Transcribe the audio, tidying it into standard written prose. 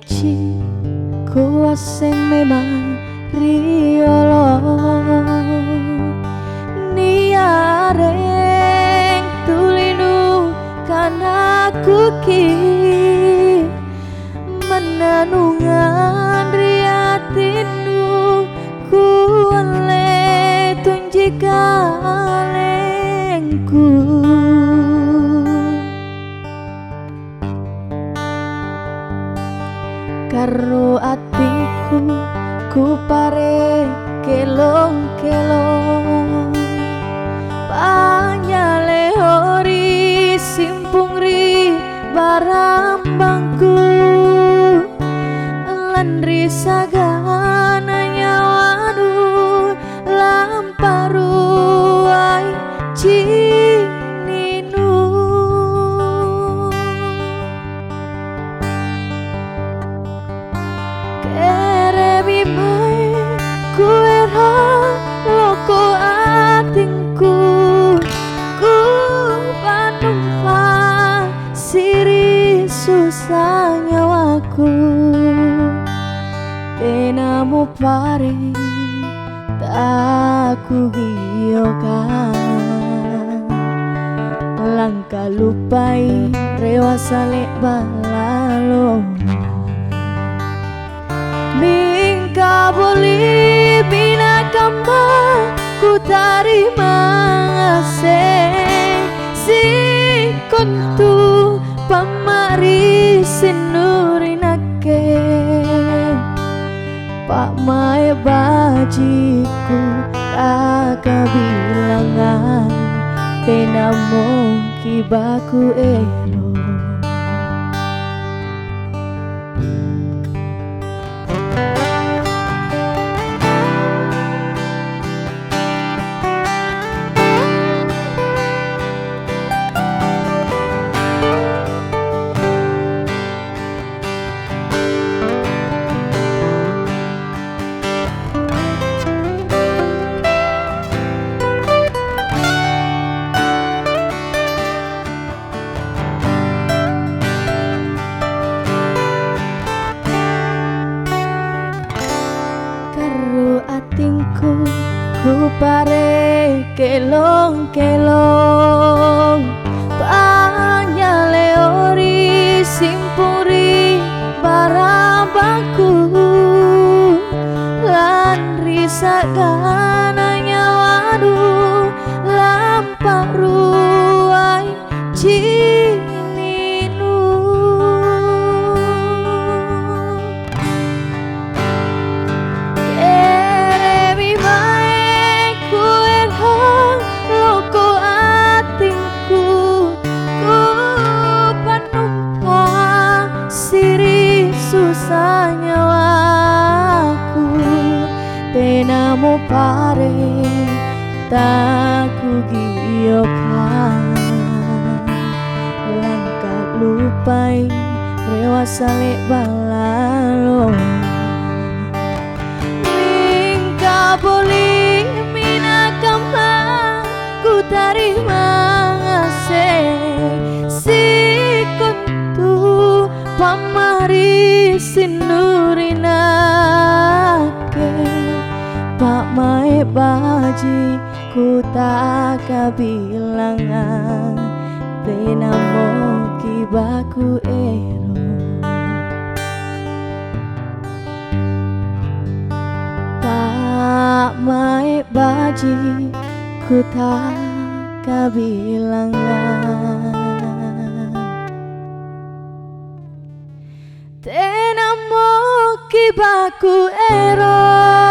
iji kuaseng memang riolo niareng tulinu karena kuki menanungan riatinu kuale tunjikalengku karo atiku ku pare kelong-kelong panyale ori simpung ri barambangku lan risagana nyawanu lamparu ai cininu kerebi mai kuera loko atinku ku panumpang siri susah nyawaku tenamu pare tak ku giyokan langkah lupai rewasa lek balalo mingka boleh bina kamba ku tarima ngasih si kontu pamari sinurinake pak mae bajiku tak bilangan tenamo kibaku ero atingku ku pare kelong-kelong panyale ori simpuri barabangku lan risagana nyawanu lamparu ai cininu susah nyawaku tenamu pare tak ku giyokan langkah lupai rewasa lek balalo mingka boleh mina kama ku tarima ngasih si kontu pamari sinurinake pak mae baji ku tak kabilangan tenamo kibaku ero pak mae baji ku tak kabilangan tenamo kibaku ero